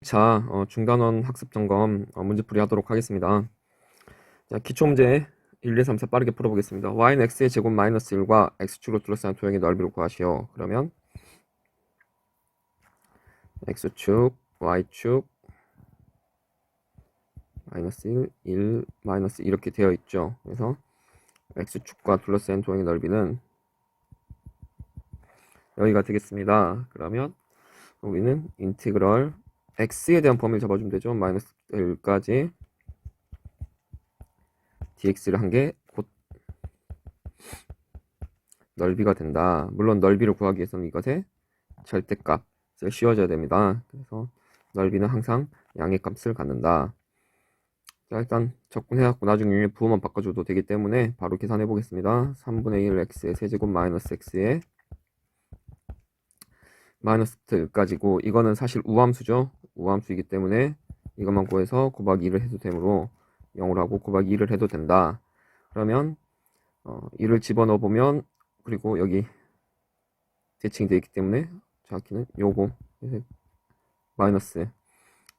자, 중단원 학습 점검 문제풀이 하도록 하겠습니다. 자, 기초문제 1, 2, 3, 4 빠르게 풀어보겠습니다. y는 x의 제곱 마이너스 1과 x축으로 둘러싸인 도형의 넓이를 구하시오. 그러면 x축, y축, 마이너스 1, 1, 마이너스 이렇게 되어 있죠. 그래서 x축과 둘러싸인 도형의 넓이는 여기가 되겠습니다. 그러면 우리는 인티그럴 x에 대한 범위를 잡아주면 되죠. 마이너스 1까지 dx를 한 게 곧 넓이가 된다. 물론 넓이를 구하기 위해서는 이것의 절대값을 씌워줘야 됩니다. 그래서 넓이는 항상 양의 값을 갖는다. 자, 일단 적분해갖고 나중에 유의 부호만 바꿔줘도 되기 때문에 바로 계산해 보겠습니다. 3분의 1 x의 세제곱 마이너스 x의 마이너스 1까지고 이거는 사실 우함수죠. 우함수이기 때문에 이것만 구해서 곱하기 2를 해도 되므로 0으로 하고 곱하기 2를 해도 된다. 그러면 2를 집어넣어 보면 그리고 여기 대칭이 되어 있기 때문에 정확히는 요거 마이너스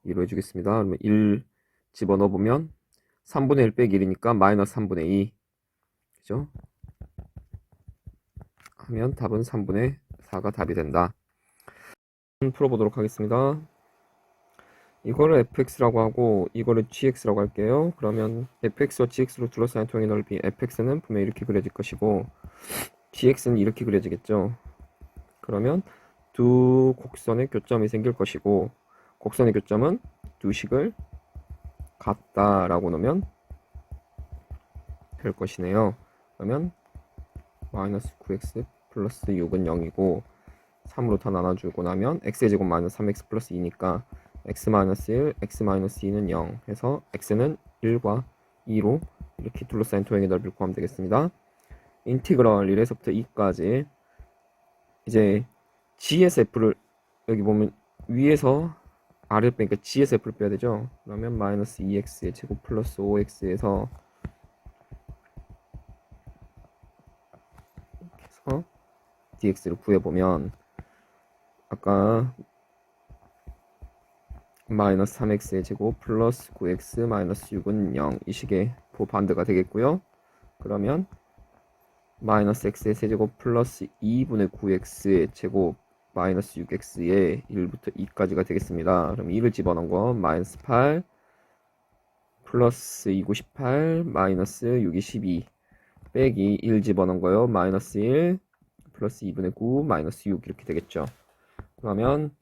2로 해주겠습니다. 그러면 1 집어넣어 보면 3분의 1 빼기 1이니까 마이너스 3분의 2 그죠? 하면 답은 3분의 4가 답이 된다. 풀어보도록 하겠습니다. 이거를 fx라고 하고 이거를 gx라고 할게요. 그러면 fx와 gx로 둘러싸인 도형의 넓이 fx는 분명히 이렇게 그려질 것이고 gx는 이렇게 그려지겠죠. 그러면 두 곡선의 교점이 생길 것이고 곡선의 교점은 두 식을 같다라고 놓으면 될 것이네요. 그러면 마이너스 9x 플러스 6은 0이고 3으로 다 나눠주고 나면 x의 제곱 마이너스 3x 플러스 2니까 x 마이너스 1, x 마이너스 2는 0 해서 x는 1과 2로 이렇게 둘러싸인 도형의 넓이를 구하면 되겠습니다. 인티그럴 1에서부터 2까지 이제 g에서 f를 여기 보면 위에서 아래로 빼니까 g에서 f를 빼야 되죠. 그러면 마이너스 2x의 제곱 플러스 5x에서 이렇게 해서 dx를 구해보면 아까 마이너스 3x의 제곱 플러스 9x 마이너스 6은 0 이 식의 보반대가 되겠고요. 그러면 마이너스 x의 세제곱 플러스 2분의 9x의 제곱 마이너스 6x의 1부터 2까지가 되겠습니다. 그럼 2를 집어넣은 거 마이너스 8 플러스 2, 98 마이너스 6이 12 빼기 1 집어넣은 거요. 마이너스 1 플러스 2분의 9 마이너스 6 이렇게 되겠죠. 그러면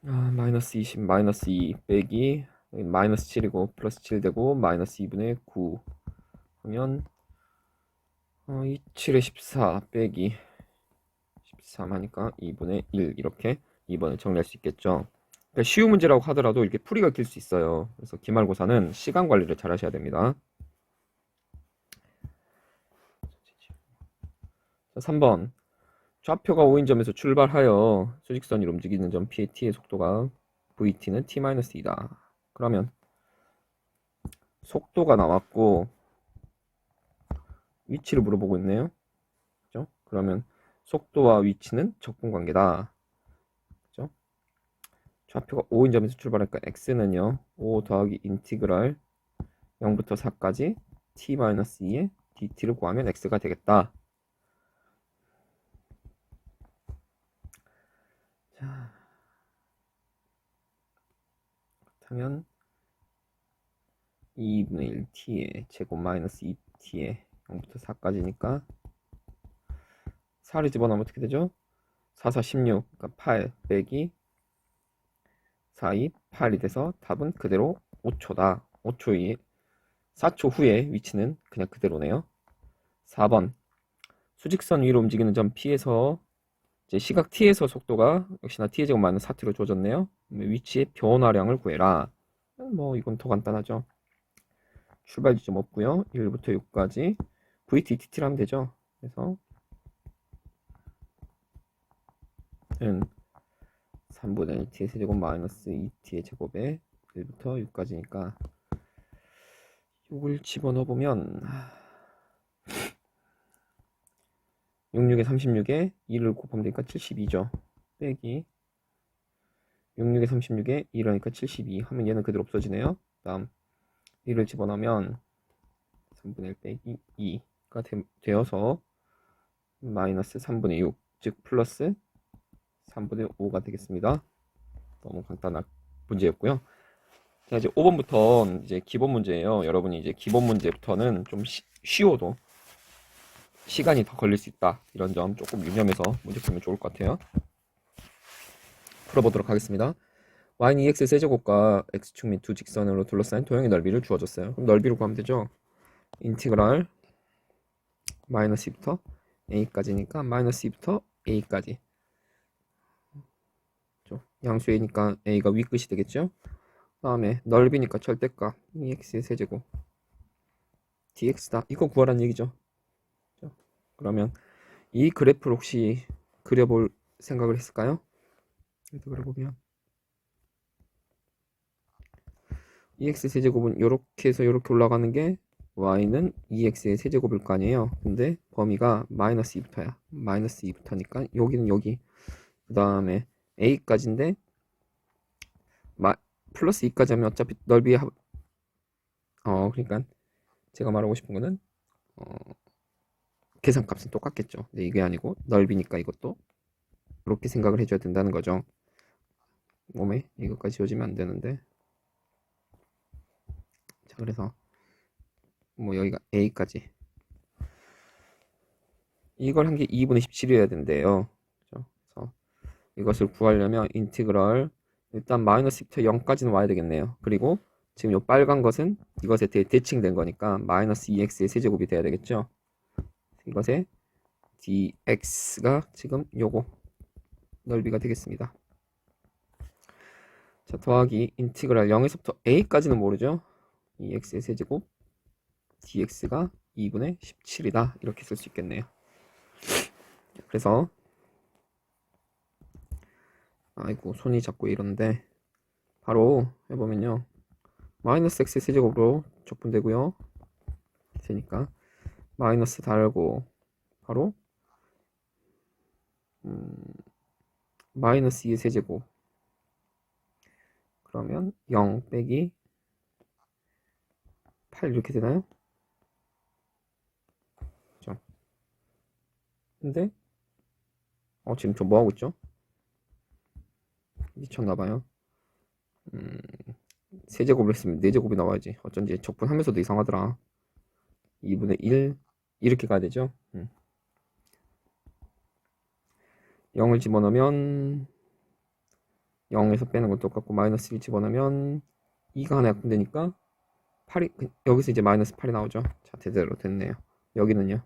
마이너스 20 마이너스 2 빼기 마이너스 7이고 플러스 7 되고 마이너스 2분의 9 하면 27에 14 빼기 13 하니까 2분의 1 이렇게 2번을 정리할 수 있겠죠. 그러니까 쉬운 문제라고 하더라도 이렇게 풀이가 길 수 있어요. 그래서 기말고사는 시간 관리를 잘 하셔야 됩니다. 자, 3번 좌표가 5인점에서 출발하여 수직선 위로 움직이는 점 P의 T의 속도가 VT는 T-2다. 그러면 속도가 나왔고 위치를 물어보고 있네요. 그죠? 그러면 속도와 위치는 적분관계다. 그죠? 좌표가 5인점에서 출발하니까 x는요. 5 더하기 인티그랄 0부터 4까지 t-2의 dt를 구하면 x가 되겠다. 자, 그렇다면 2분의 1t의 제곱 마이너스 2t의 0부터 4까지니까 4를 집어넣으면 어떻게 되죠? 4, 4, 16, 그러니까 8 빼기 4, 2, 8이 돼서 답은 그대로 5초다. 4초 후에 위치는 그냥 그대로네요. 4번 수직선 위로 움직이는 점 P에서 이제 시각 T에서 속도가 역시나 T의 제곱 마이너스 4T로 주어졌네요. 위치의 변화량을 구해라. 뭐 이건 더 간단하죠. 출발 지점 없고요. 1부터 6까지 VT, TT를 하면 되죠. 그래서 3분의 1 T의 세제곱 마이너스 2T의 제곱에 1부터 6까지니까 6을 집어넣어보면 66에 36에 2를 곱하면 되니까 72죠. 빼기 66에 36에 2라니까 72 하면 얘는 그대로 없어지네요. 다음 1을 집어넣으면 3분의 1 빼기 2가 되어서 마이너스 3분의 6, 즉 플러스 3분의 5가 되겠습니다. 너무 간단한 문제였고요. 자, 이제 5번부터 이제 기본 문제예요. 여러분이 이제 기본 문제부터는 좀 쉬워도 시간이 더 걸릴 수 있다. 이런 점 조금 유념해서 문제 풀면 좋을 것 같아요. 풀어보도록 하겠습니다. y는 2x 세제곱과 x축 및 두 직선으로 둘러싸인 도형의 넓이를 주어졌어요. 그럼 넓이로 구하면 되죠. 인티그랄 마이너스 2부터 a까지니까 마이너스 2부터 a까지. 양수 a니까 a가 윗끝이 되겠죠. 다음에 넓이니까 절대값 2x의 세제곱 dx다. 이거 구하라는 얘기죠. 그러면 이 그래프를 혹시 그려볼 생각을 했을까요? 여기다 그려보면 2x 세제곱은 이렇게 해서 이렇게 올라가는 게 y는 2x의 세제곱일 거 아니에요. 근데 범위가 마이너스 2부터야. 마이너스 2부터니까 여기는 여기. 그 다음에 a까지인데 플러스 2까지 하면 어차피 넓이 그러니까 제가 말하고 싶은 거는 계산값은 똑같겠죠. 근데 이게 아니고 넓이니까 이것도 그렇게 생각을 해줘야 된다는 거죠. 몸에 이것까지 지워지면 안 되는데. 자, 그래서 뭐 여기가 a까지 이걸 한 게 2분의 17이어야 된대요. 그래서 이것을 구하려면 인티그럴 일단 마이너스 2부터 0까지는 와야 되겠네요. 그리고 지금 이 빨간 것은 이것에 대칭된 거니까 마이너스 2x의 세제곱이 돼야 되겠죠. 이것의 dx가 지금 요거 넓이가 되겠습니다. 자, 더하기 인티그랄 0에서부터 a까지는 모르죠. 2x의 세제곱 dx가 2분의 17이다. 이렇게 쓸 수 있겠네요. 그래서 아이고 손이 자꾸 이러는데 바로 해보면요. 마이너스 x의 세제곱으로 적분되고요. 되니까 마이너스 달고 바로 마이너스 2의 세제곱 그러면 0 빼기 8 이렇게 되나요? 그렇죠. 근데 지금 저 뭐하고 있죠? 미쳤나봐요. 세제곱을 했으면 4제곱이 나와야지. 어쩐지 적분하면서도 이상하더라. 2분의 1 이렇게 가야 되죠. 0을 집어넣으면 0에서 빼는 건 똑같고 마이너스 1 집어넣으면 2가 하나 약분되니까 8이 여기서 이제 마이너스 8이 나오죠. 자, 제대로 됐네요. 여기는요.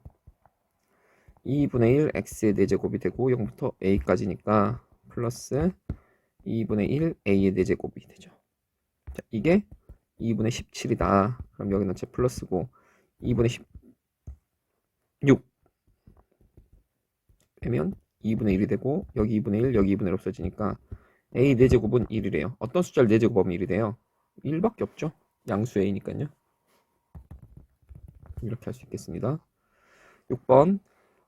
2분의 1 x의 4제곱이 되고 0부터 a까지니까 플러스 2분의 1 a의 4제곱이 되죠. 자, 이게 2분의 17이다. 그럼 여기는 제 플러스고 2분의 16 빼면 2분의 1이 되고 여기 2분의 1 여기 2분의 1 없어지니까 a 4제곱은 1이래요. 어떤 숫자를 4제곱하면 1이래요? 1밖에 없죠. 양수 a니까요. 이렇게 할 수 있겠습니다. 6번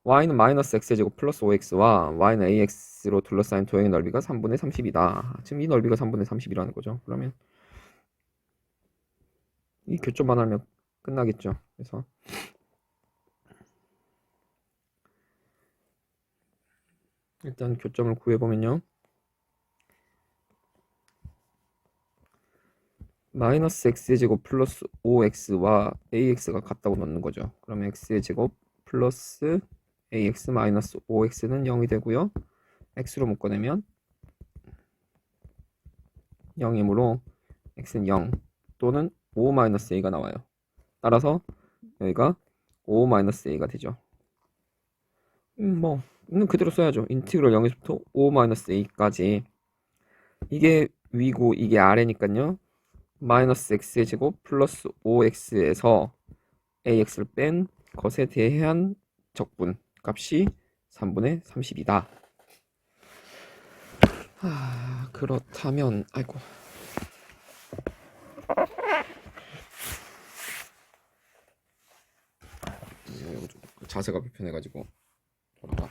y는 마이너스 x제곱 플러스 5x와 y는 ax로 둘러싸인 도형의 넓이가 3분의 30이다. 지금 이 넓이가 3분의 30이라는 거죠. 그러면 이 교점만 하면 끝나겠죠. 그래서 일단 교점을 구해보면요. 마이너스 x의 제곱 플러스 5x와 ax가 같다고 넣는 거죠. 그러면 x의 제곱 플러스 ax 마이너스 5x는 0이 되고요. x로 묶어내면 0이므로 x는 0 또는 5 마이너스 a가 나와요. 따라서 여기가 5 마이너스 a가 되죠. 뭐 있는 그대로 써야죠. 인티그럴 0에서부터 5 마이너스 a까지 이게 위고 이게 아래니까요. 마이너스 x의 제곱 플러스 5x에서 ax를 뺀 것에 대한 적분 값이 3분의 30이다. 그렇다면 아이고 자세가 불편해가지고 돌아가.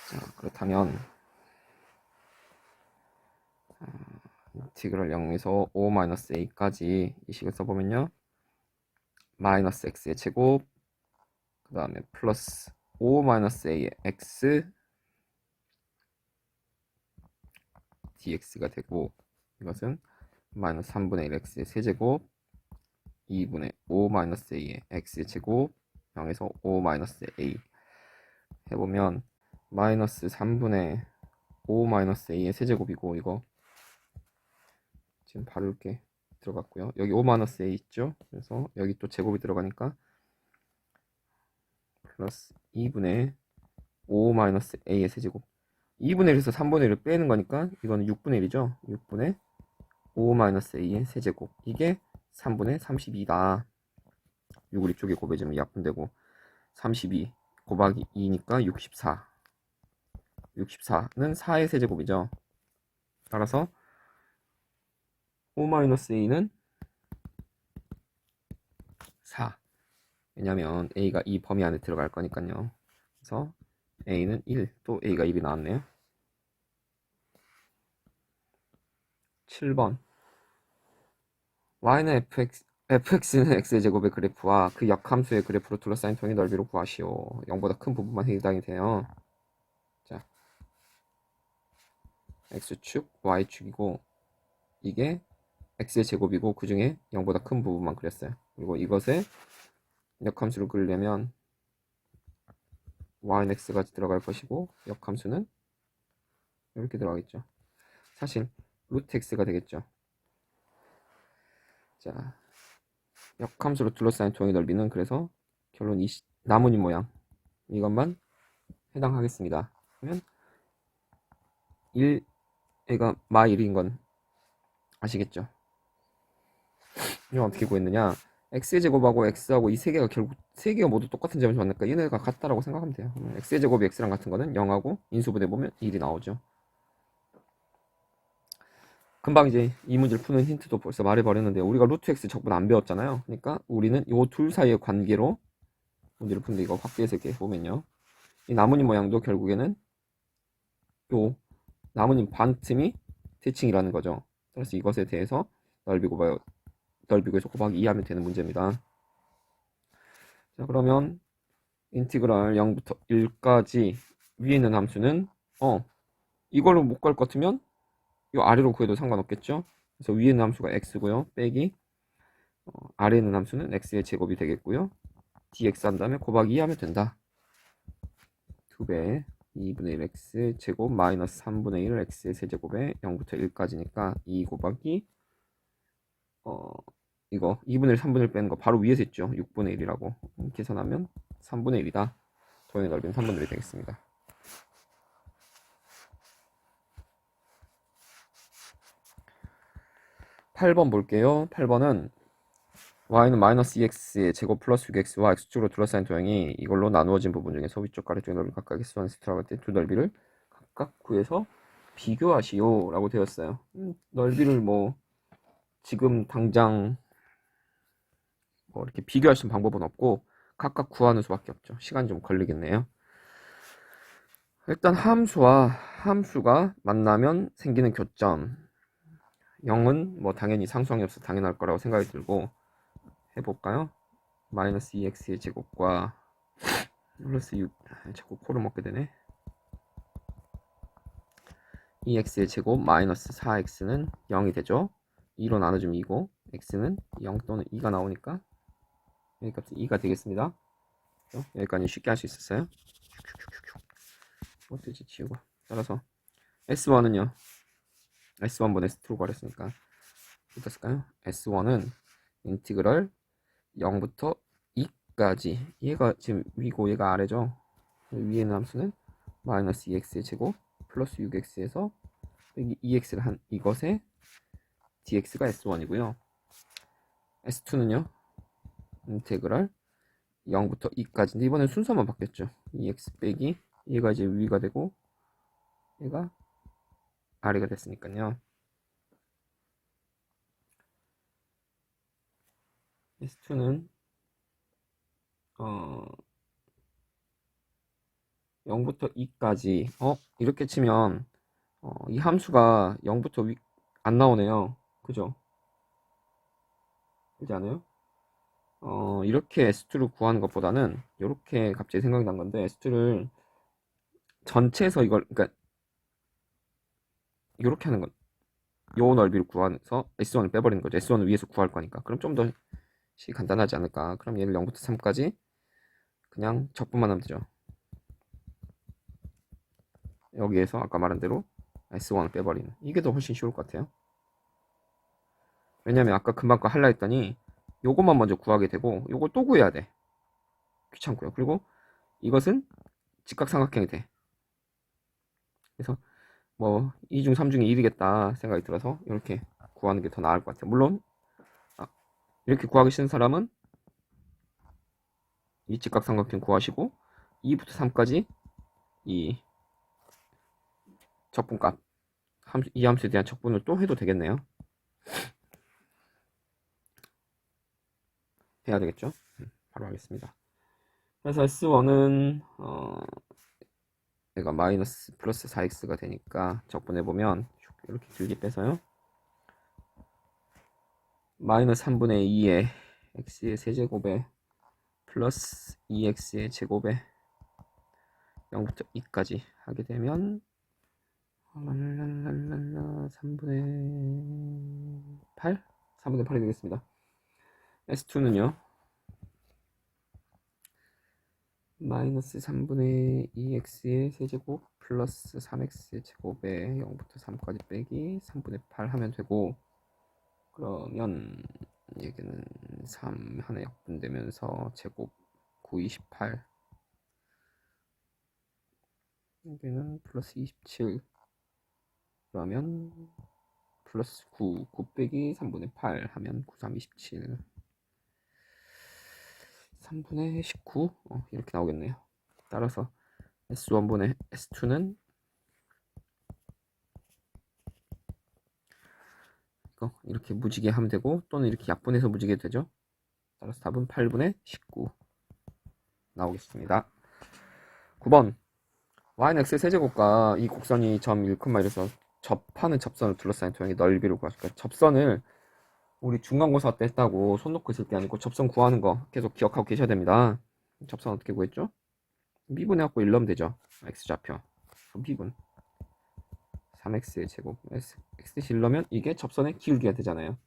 자, 그렇다면 인티그럴 0에서 5-a까지 이 식을 써보면요. 마이너스 x의 제곱, 그 다음에 플러스 5-a의 x dx가 되고, 이것은 마이너스 3분의 1 x의 세제곱 2분의 5-a의 x의 제곱 0에서 5-a 해보면 마이너스 3분의 5-a의 세제곱이고, 이거 지금 바로 이렇게 들어갔고요. 여기 5-a 있죠? 그래서 여기 또 제곱이 들어가니까 플러스 2분의 5-a의 세제곱, 2분의 1에서 3분의 1을 빼는 거니까 이거는 6분의 1이죠. 6분의 5-a의 세제곱, 이게 3분의 32다. 6을 이쪽에 곱해주면 약분되고 32 곱하기 2니까 64. 64는 4의 세제곱이죠. 따라서 5-a는 4. 왜냐면 a가 이 범위 안에 들어갈 거니까요. 그래서 a는 1. 또 a가 1이 나왔네요. 7번. y는 fx는 x의 제곱의 그래프와 그 역함수의 그래프로 둘러싸인 통의 넓이로 구하시오. 0보다 큰 부분만 해당이 돼요. 자, x축, y축이고 이게 x의 제곱이고 그 중에 0보다 큰 부분만 그렸어요. 그리고 이것에 역함수를 그리려면 y는 x가 들어갈 것이고 역함수는 이렇게 들어가겠죠. 사실 루트 x가 되겠죠. 자, 역함수로 둘러싸인 통의 넓이는 그래서 결론 나뭇잎 모양 이것만 해당하겠습니다. 그러면 1, 얘가 마 1인 건 아시겠죠? 이건 어떻게 구했느냐? x의 제곱하고 x하고 이 세 개가 결국 세 개가 모두 똑같은 점을 받으니까 얘네가 같다라고 생각하면 돼요. x의 제곱이 x랑 같은 거는 0하고 인수분해 보면 1이 나오죠. 금방 이제 이 문제를 푸는 힌트도 벌써 말해버렸는데 우리가 루트 x 적분 안 배웠잖아요. 그러니까 우리는 이 둘 사이의 관계로 문제를 푸는데 이거 확대해서 이렇게 보면요. 이 나뭇잎 모양도 결국에는 요 나뭇잎 반틈이 대칭이라는 거죠. 그래서 이것에 대해서 넓이고에서 곱하기 2 하면 되는 문제입니다. 자, 그러면 인티그랄 0부터 1까지 위에 있는 함수는 이걸로 못 갈 것 같으면 이 아래로 구해도 상관없겠죠. 그래서 위에 있는 함수가 x고요. 빼기 아래에 있는 함수는 x의 제곱이 되겠고요. dx 한 다음에 곱하기 2 하면 된다. 2배 2분의 1 x 제곱 마이너스 3분의 1 x의 세제곱에 0부터 1까지니까 2 곱하기 이거 2분의 1 3분의 1 빼는 거 바로 위에서 했죠. 6분의 1이라고 계산하면 3분의 1이다. 도형의 넓이는 3분의 1이 되겠습니다. 8번 볼게요. 8번은 y는 마이너스 2x의 제곱 플러스 6x와 x축으로 둘러싸인 도형이 이걸로 나누어진 부분 중에서 위쪽과 아래쪽의 넓이 각각의 수완에서 들어갈 때 두 넓이를 각각 구해서 비교하시오 라고 되었어요. 넓이를 뭐 지금 당장 뭐 이렇게 비교할 수 있는 방법은 없고 각각 구하는 수밖에 없죠. 시간이 좀 걸리겠네요. 일단 함수가 만나면 생기는 교점 0은 뭐 당연히 상수항이 없어 당연할 거라고 생각이 들고 해볼까요? 마이너스 2x의 제곱과 플러스 6 자꾸 코를 먹게 되네. 2x의 제곱 마이너스 4x는 0이 되죠. 2로 나눠주면 2고 x는 0 또는 2가 나오니까 여기 값이 2가 되겠습니다. 여기까지 쉽게 할 수 있었어요. 어떻게 지우고 따라서 S1은요 S1분 S2로 가렸으니까 어떻을까요? S1은 인티그럴 0부터 2까지 얘가 지금 위고 얘가 아래죠. 위에 있는 함수는 마이너스 2x의 제곱 플러스 6x에서 빼기 2x를 한 이것에 dx가 S1이고요. S2는요 인테그랄 0부터 2까지인데 이번엔 순서만 바뀌었죠. 2x 빼기 얘가 이제 위가 되고 얘가 아래가 됐으니까요. S2는 0부터 2까지 이렇게 치면 이 함수가 0부터 안 나오네요. 그죠? 그렇지 않아요? 이렇게 S2를 구하는 것보다는 이렇게 갑자기 생각이 난 건데 S2를 전체에서 이걸 그러니까 이렇게 하는 건 요 넓이를 구해서 S1을 빼버리는 거죠. S1을 위에서 구할 거니까. 그럼 좀 더 간단하지 않을까? 그럼 얘를 0부터 3까지 그냥 적분만 하면 되죠. 여기에서 아까 말한 대로 S1을 빼버리는 이게 더 훨씬 쉬울 것 같아요. 왜냐면 아까 금방 거 할라 했더니 요것만 먼저 구하게 되고 요걸 또 구해야 돼. 귀찮고요. 그리고 이것은 직각삼각형이 돼. 그래서 뭐 2 중 3 중에 1이겠다 생각이 들어서 이렇게 구하는 게 더 나을 것 같아요. 물론 이렇게 구하기 싫은 사람은 이 직각삼각형 구하시고 2부터 3까지 이 적분값 이 함수에 대한 적분을 또 해도 되겠네요. 해야 되겠죠? 바로 하겠습니다. 그래서 S1은 얘가 마이너스 플러스 4x가 되니까 적분해보면 이렇게 길게 빼서요. 마이너스 3분의 2의 x의 세제곱에 플러스 2x의 제곱에 0부터 2까지 하게 되면 3분의 8? 3분의 8이 되겠습니다. S2는요 마이너스 3분의 2x의 세제곱 플러스 3x의 제곱에 0부터 3까지 빼기 3분의 8 하면 되고, 그러면 여기는 3 하나 약분되면서 제곱 9, 28, 여기는 플러스 27, 그러면 플러스 9, 9 빼기 3분의 8 하면 9, 3, 27, 3분의 19 이렇게 나오겠네요. 따라서 S1분의 S2는 이렇게 무지개 하면 되고, 또는 이렇게 약분해서 무지개 되죠. 따라서 답은 8분의 19 나오겠습니다. 9번 y는 x의 세제곱과 이 곡선이 점 1, 이래서 접하는 접선을 둘러싸인 도형의 넓이를 구하실까요? 접선을 우리 중간고사 때 했다고 손 놓고 있을 게 아니고 접선 구하는 거 계속 기억하고 계셔야 됩니다. 접선 어떻게 구했죠? 미분해갖고 1 넣으면 되죠. x좌표 미분 3x의 제곱 x 1 넣으면 이게 접선의 기울기가 되잖아요.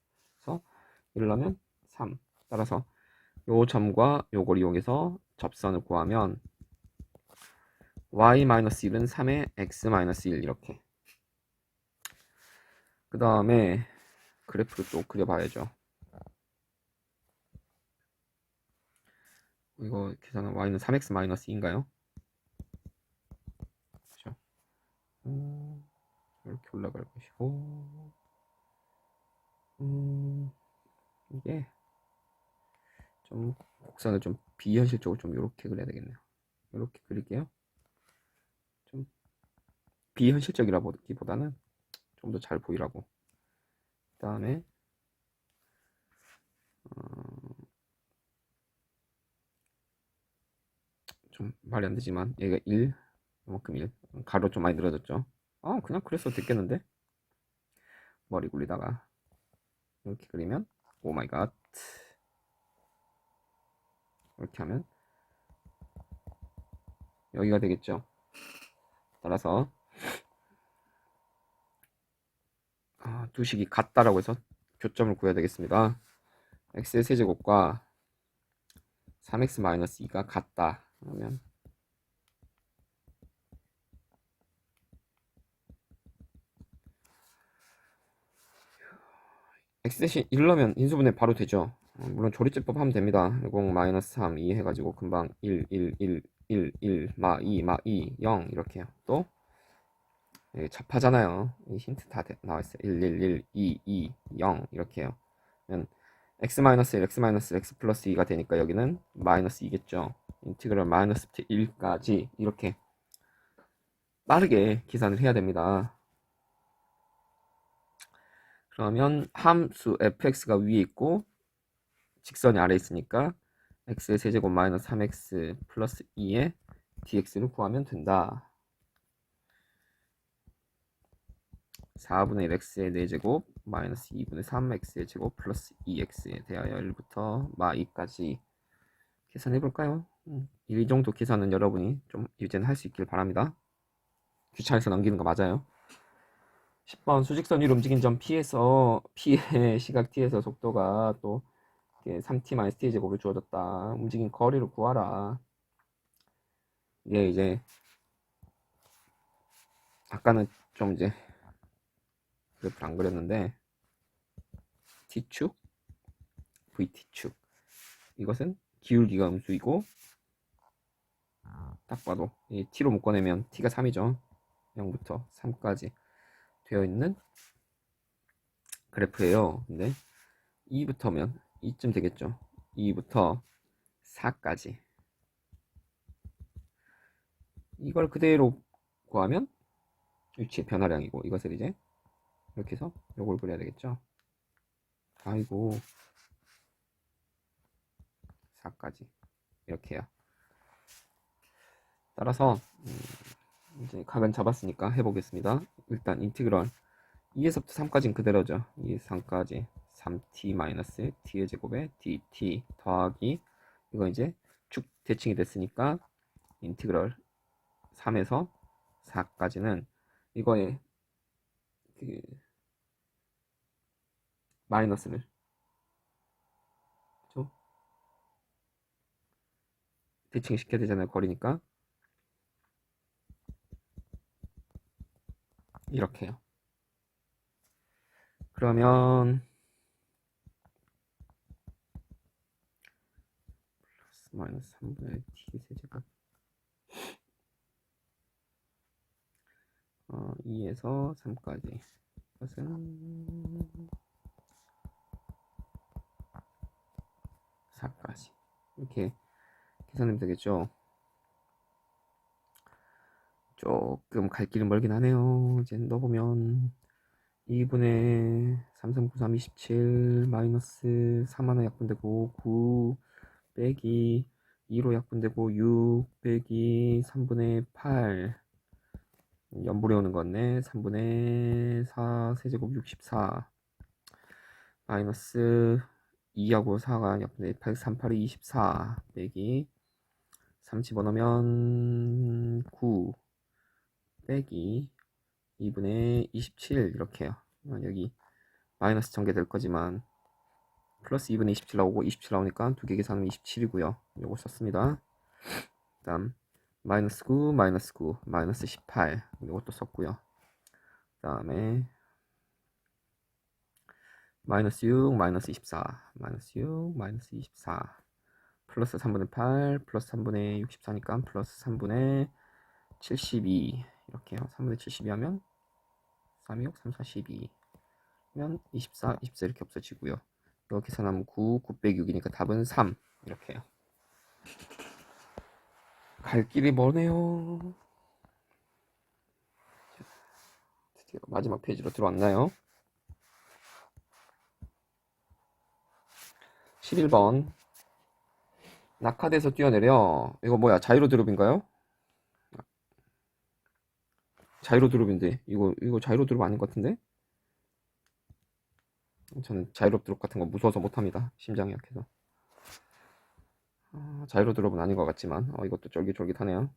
그래서 1 넣으면 3. 따라서 요 점과 요걸 이용해서 접선을 구하면 y-1은 3의 x-1 이렇게. 그 다음에 그래프를 또 그려봐야죠. 이거 계산은 y는 3x-2인가요? 그렇죠. 이렇게 올라갈 것이고, 이게 좀 곡선을 좀 비현실적으로 좀 이렇게 그려야 되겠네요. 이렇게 그릴게요. 좀 비현실적이라기보다는 좀 더 잘 보이라고. 그 다음에 좀 말이 안 되지만 얘가 1, 이만큼 1, 가로 좀 많이 늘어졌죠. 그냥 그랬어도 됐겠는데. 머리 굴리다가 이렇게 그리면 오 마이 갓, 이렇게 하면 여기가 되겠죠. 따라서 두 식이 같다라고 해서 교점을 구해야 되겠습니다. x의 세제곱과 3x-2가 같다 그러면 x 대신 1 넣으면 인수분해 바로 되죠. 물론 조리제법 하면 됩니다. 10-3 2 해가지고 금방 1, 1, 1, 1, 1, 마 2, 마 2, 0 이렇게요. 또 접하잖아요. 이 힌트 다 나와있어요. 1, 1, 1, 2, 2, 0 이렇게요. 그러면 x-1, x-1, x 플러스 2가 되니까 여기는 마이너스 2겠죠. 인티그럴 마이너스 1까지 이렇게 빠르게 계산을 해야 됩니다. 그러면 함수 fx가 위에 있고 직선이 아래에 있으니까 x의 세제곱 마이너스 3x 플러스 2의 dx를 구하면 된다. 4분의 1x의 4제곱 마이너스 2분의 3x의 제곱 플러스 2x에 대하여 1부터 마 2까지 계산해 볼까요? 이 정도 계산은 여러분이 좀 이제는 할 수 있길 바랍니다. 귀찮아서 넘기는 거 맞아요. 10번 수직선 위로 움직인 점 P에서 P의 시각 T에서 속도가 또 3t-t의 제곱을 주어졌다. 움직인 거리를 구하라. 이게 이제 아까는 좀 이제 그래프를 안 그렸는데 T축, VT축 이것은 기울기가 음수이고 딱 봐도 이 T로 묶어내면 T가 3이죠. 0부터 3까지 되어 있는 그래프예요. 근데 2부터면 2쯤 되겠죠. 2부터 4까지 이걸 그대로 구하면 위치의 변화량이고 이것을 이제 이렇게 해서 요걸 그려야 되겠죠. 아이고 4까지 이렇게 해요. 따라서 이제 각은 잡았으니까 해보겠습니다. 일단 인티그럴 2에서부터 3까지는 그대로죠. 2에서 3까지 3t-t의 제곱에 dt 더하기 이거 이제 축 대칭이 됐으니까 인티그럴 3에서 4까지는 이거에 그 마이너스를 그죠? 대칭 시켜야 되잖아요. 거리니까 이렇게 해요. 그러면 플러스 마이너스 3분의 t 세제곱 2에서 3까지 이것은 4까지 이렇게 계산하면 되겠죠. 조금 갈 길은 멀긴 하네요. 이제 넣어보면 2분의 3, 3, 9, 3, 27 마이너스 3 하나 약분되고 9 빼기 2로 약분되고 6 빼기 3분의 8 연불해 오는 거네. 3분의 4 세제곱 64 마이너스 2하고 4가 약분돼 8, 3, 8이 24 빼기 3 집어넣으면 9 빼기 2분의 27 이렇게 해요. 여기 마이너스 전개될 거지만 플러스 2분의 27 나오고 27 나오니까 두 개 계산하면 27이고요. 요거 썼습니다. 다음 마이너스 9 마이너스 9 마이너스 18 요것도 썼고요. 그 다음에 마이너스 6 마이너스 24 마이너스 6 마이너스 24 플러스 3분의 8 플러스 3분의 64니까 플러스 3분의 72 이렇게 해요. 3분의 72 하면 3, 6, 3, 4, 12 면 24, 24 이렇게 없어지고요. 이거 계산하면 9, 9 빼기 6이니까 답은 3 이렇게 해요. 갈 길이 머네요. 드디어 마지막 페이지로 들어왔나요? 11번 낙하대에서 뛰어내려. 이거 뭐야, 자이로 드롭인가요? 자이로 드롭인데 이거 자이로 드롭 아닌 것 같은데? 저는 자이로 드롭 같은 거 무서워서 못합니다. 심장이 약해서. 자이로 드롭은 아닌 것 같지만 이것도 쫄깃쫄깃하네요.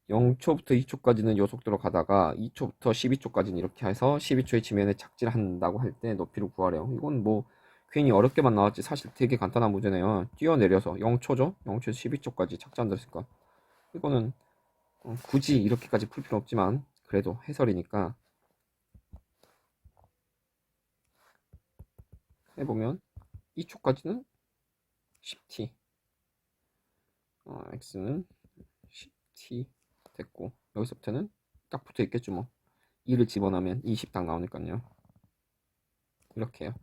0초부터 2초까지는 요 속도로 가다가 2초부터 12초까지는 이렇게 해서 12초의 지면에 착지한다고 할 때 높이를 구하래요. 이건 뭐 괜히 어렵게만 나왔지 사실 되게 간단한 문제네요. 뛰어내려서 0초죠? 0초에서 12초까지 착지한다 했으니까 이거는 굳이 이렇게까지 풀 필요 없지만 그래도 해설이니까 해보면 2초까지는 10t x는 10t 됐고 여기서부터는 딱 붙어 있겠죠. 뭐 2를 집어넣으면 20 딱 나오니까요. 이렇게 해요.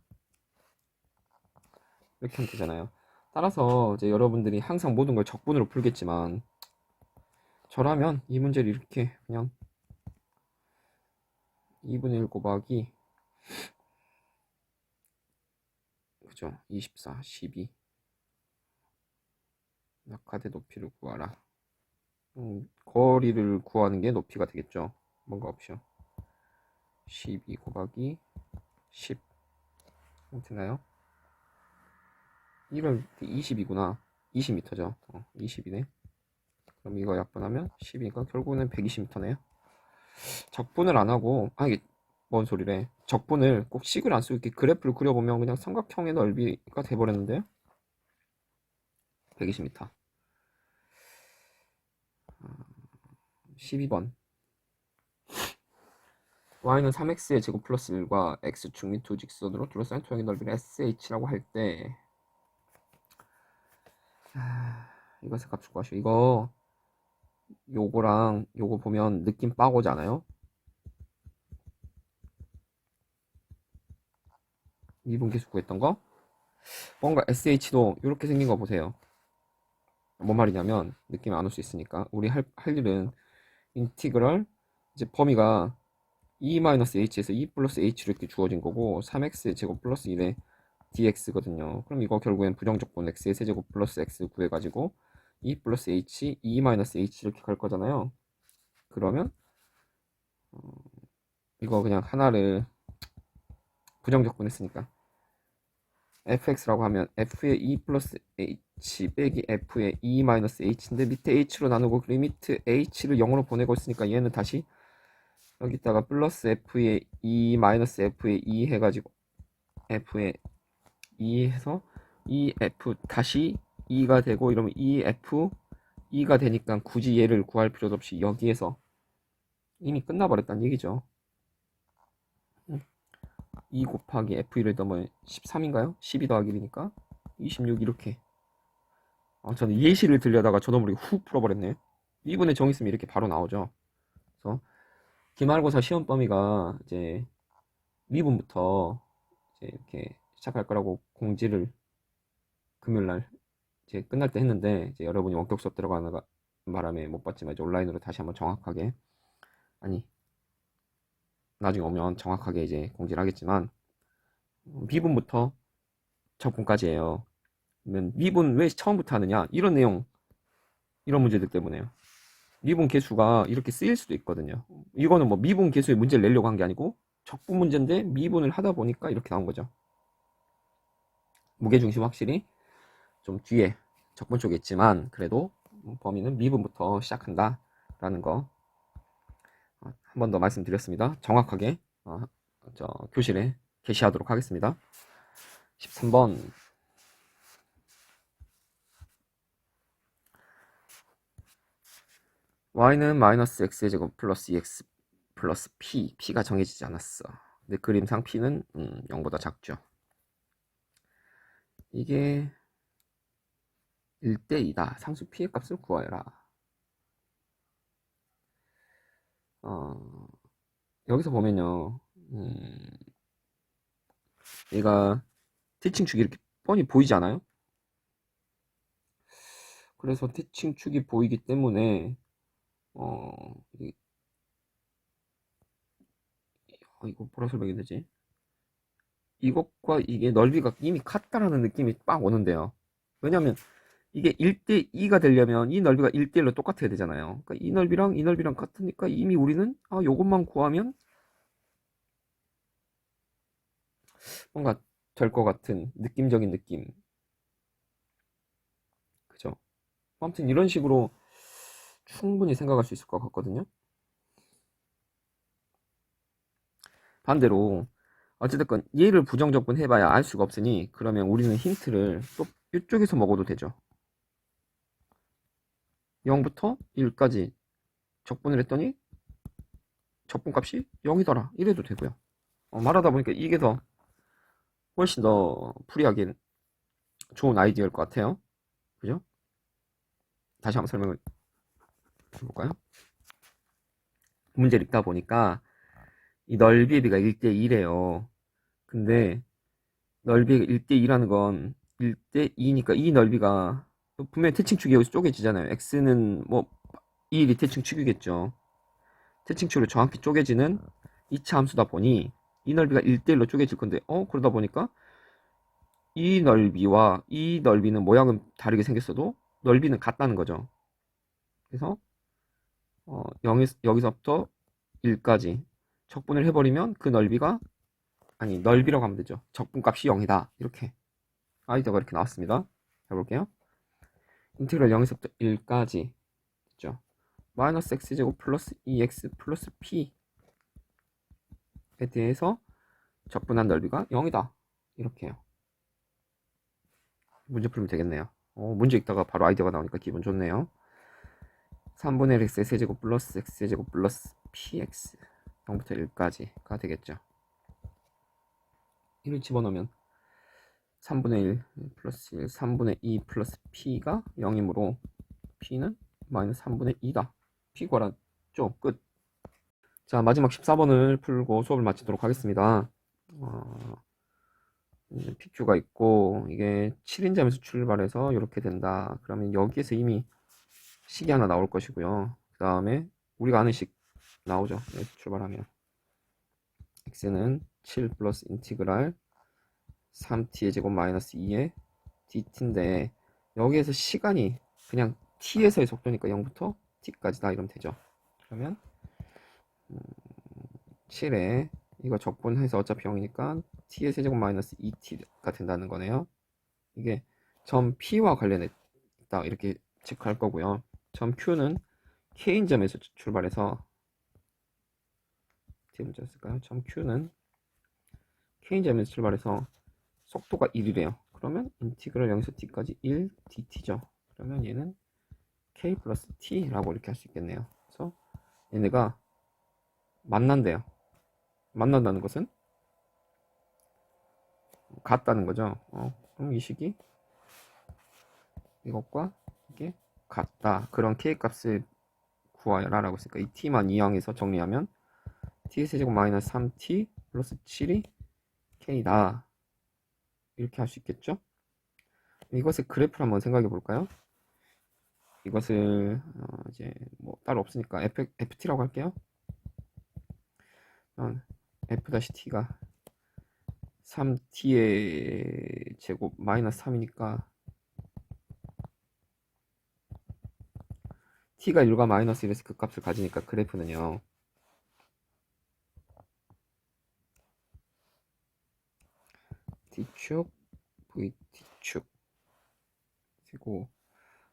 이렇게 하면 되잖아요. 따라서 이제 여러분들이 항상 모든 걸 적분으로 풀겠지만 저라면 이 문제를 이렇게 그냥 2분의 1 곱하기 그죠? 24, 12 낙하대 높이를 구하라. 거리를 구하는 게 높이가 되겠죠. 뭔가 없죠. 12 곱하기 10 되나요? 이건 20이구나. 20m죠. 20이네. 그럼 이거 약분하면 10이니까 결국은 120m네요. 적분을 안 하고, 이게 뭔 소리래. 적분을 꼭 식을 안 쓰고 이렇게 그래프를 그려보면 그냥 삼각형의 넓이가 돼버렸는데요. 120m. 12번. y는 3x의 제곱 플러스 1과 x축 및 두 직선으로 둘러싼 토형의 넓이를 sh라고 할 때, 이것의 값을 구하시오. 요거랑 요거 보면 느낌 빠고잖아요. 미분계수 구했던 거. 뭔가 sh도 이렇게 생긴 거 보세요. 뭔 말이냐면 느낌이 안 올 수 있으니까 우리 할 일은 인티그럴 이제 범위가 e-h에서 e 플러스 h로 이렇게 주어진 거고 3x 제곱 플러스 1의 dx거든요. 그럼 이거 결국엔 부정적분 x의 세제곱 플러스 x 구해가지고 e 플러스 h, e-h 이렇게 갈 거잖아요. 그러면 이거 그냥 하나를 부정적분 했으니까 fx라고 하면 f의 e 플러스 h 빼기 f의 e 마이너스 h인데 밑에 h로 나누고 리미트 h를 0으로 보내고 있으니까 얘는 다시 여기다가 플러스 f의 e 마이너스 f의 e 해가지고 f의 e 해서 ef 다시 e가 되고 이러면 ef e가 되니까 굳이 얘를 구할 필요도 없이 여기에서 이미 끝나버렸다는 얘기죠. 2 곱하기 f1을 더하면 13인가요? 12 더하기 1이니까 26 이렇게. 저는 예시를 들려다가 저도 모르게 훅 풀어버렸네. 미분의 정 있으면 이렇게 바로 나오죠. 그래서 기말고사 시험 범위가 이제 미분부터 이제 이렇게 시작할 거라고 공지를 금요일날 이제 끝날 때 했는데 이제 여러분이 원격 수업 들어가는 바람에 못 봤지만 이제 온라인으로 다시 한번 정확하게 나중에 오면 정확하게 이제 공지를 하겠지만 미분부터 적분까지예요. 그러면 미분 왜 처음부터 하느냐 이런 내용 이런 문제들 때문에요. 미분 계수가 이렇게 쓰일 수도 있거든요. 이거는 뭐 미분 계수의 문제를 내려고 한 게 아니고 적분 문제인데 미분을 하다 보니까 이렇게 나온 거죠. 무게중심 확실히 좀 뒤에 적분 쪽에 있지만 그래도 범위는 미분부터 시작한다 라는 거 한 번 더 말씀드렸습니다. 정확하게 교실에 게시하도록 하겠습니다. 13번 y는 마이너스 x제곱 플러스 2x 플러스 p가 정해지지 않았어. 근데 그림상 p는 0보다 작죠. 이게 1대2다. 상수 p의 값을 구하여라. 여기서 보면요. 얘가 대칭축이 이렇게 뻔히 보이지 않아요? 그래서 대칭축이 보이기 때문에 이거 뭐라 설명해야 되지? 이것과 이게 넓이가 이미 같다라는 느낌이 빡 오는데요. 왜냐면 이게 1대2가 되려면 이 넓이가 1대1로 똑같아야 되잖아요. 그러니까 이 넓이랑 같으니까 이미 우리는 요것만 구하면 뭔가 될 것 같은 느낌적인 느낌. 그죠? 아무튼 이런 식으로 충분히 생각할 수 있을 것 같거든요. 반대로 어찌됐건 얘를 부정적분 해봐야 알 수가 없으니 그러면 우리는 힌트를 또 이쪽에서 먹어도 되죠. 0부터 1까지 적분을 했더니 적분값이 0이더라 이래도 되고요. 말하다 보니까 이게 더 훨씬 더 풀이하기 좋은 아이디어일 것 같아요. 그죠? 다시 한번 설명을 해볼까요? 문제를 읽다 보니까 이 넓이의 비가 1대2래요. 근데 넓이가 1대2라는 건 1대2니까 이 넓이가 분명히 대칭축이 여기서 쪼개지잖아요. x는 뭐 2일이 대칭축이겠죠. 대칭축으로 정확히 쪼개지는 2차 함수다 보니 이 넓이가 1대1로 쪼개질 건데 그러다 보니까 이 넓이와 이 넓이는 모양은 다르게 생겼어도 넓이는 같다는 거죠. 그래서 여기서부터 1까지 적분을 해버리면 그 넓이가, 아니 넓이라고 하면 되죠. 적분값이 0이다. 이렇게 아이디어가 이렇게 나왔습니다. 해볼게요. 인테그랄 0에서부터 1까지 있죠. 마이너스 x제곱 플러스 2x 플러스 p에 대해서 적분한 넓이가 0이다. 이렇게요. 문제 풀면 되겠네요. 문제 읽다가 바로 아이디어가 나오니까 기분 좋네요. 3분의 1 x 세제곱 플러스 x 세제곱 플러스 px 0부터 1까지가 되겠죠. 1을 집어넣으면 3분의 1 플러스 1, 3분의 2 플러스 p가 0이므로 p는 마이너스 3분의 2다. p 구하라죠. 끝. 자, 마지막 14번을 풀고 수업을 마치도록 하겠습니다. PQ가 있고 이게 7인점에서 출발해서 이렇게 된다. 그러면 여기에서 이미 식이 하나 나올 것이고요. 그 다음에 우리가 아는 식 나오죠. 여기서 출발하면 x는 7 플러스 인티그랄 3t의 제곱 마이너스 2의 dt인데 여기에서 시간이 그냥 t에서의 속도니까 0부터 t까지다 이러면 되죠. 그러면 7에 이거 적분해서 어차피 0이니까 t의 세제곱 마이너스 2t가 된다는 거네요. 이게 점 P와 관련했다 이렇게 체크할 거고요. 점 Q는 K인 점에서 출발해서 어떻게 문제였을까요? 점 Q는 K인 점에서 출발해서 속도가 1이래요. 그러면 인티그랄 0에서 t까지 1 dt죠. 그러면 얘는 K 플러스 T라고 이렇게 할 수 있겠네요. 그래서 얘네가 만난대요. 만난다는 것은 같다는 거죠. 그럼 이 식이 이것과 이게 같다. 그런 k 값을 구하라 라고 했으니까 이 t만 이항해서 정리하면 t 세제곱 마이너스 3t 플러스 7이 k다. 이렇게 할 수 있겠죠? 이것의 그래프를 한번 생각해 볼까요? 이것을 이제 뭐 따로 없으니까 ft라고 할게요. f-t가 3t의 제곱 마이너스 3이니까 t가 1과 마이너스 1에서 그 값을 가지니까 그래프는요 t축 vt축 그리고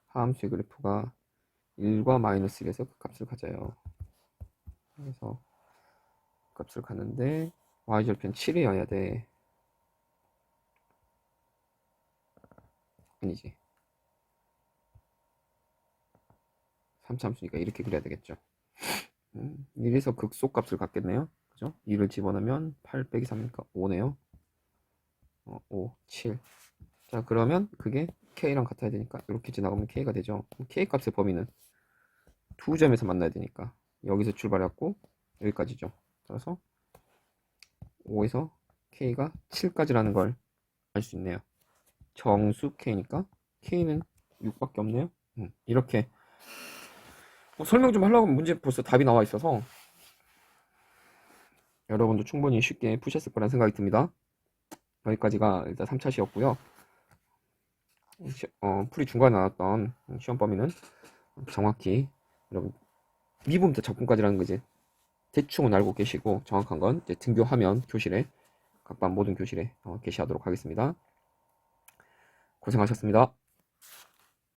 하함수의 그래프가 1과 마이너스 1에서 그 값을 가져요. 그래서 그 값을 가는데 y절편 7이어야 돼. 아니지. 3참수니까 이렇게 그려야 되겠죠. 1에서 극소값을 갖겠네요. 그죠? 2를 집어넣으면 8 빼기 3이니까 5네요. 5, 7. 자, 그러면 그게 K랑 같아야 되니까 이렇게 지나가면 K가 되죠. K 값의 범위는 두 점에서 만나야 되니까 여기서 출발해갖고 여기까지죠. 따라서 5에서 K가 7까지라는 걸 알 수 있네요. 정수 K니까 K는 6밖에 없네요. 이렇게 설명 좀 하려고 하면 문제 벌써 답이 나와 있어서 여러분도 충분히 쉽게 푸셨을 거란 생각이 듭니다. 여기까지가 일단 3차 시였고요. 풀이 중간에 나왔던 시험 범위는 정확히 여러분 미분부터 적분까지라는 거 이제 대충은 알고 계시고 정확한 건 이제 등교하면 교실에 각반 모든 교실에 게시하도록 하겠습니다. 고생하셨습니다.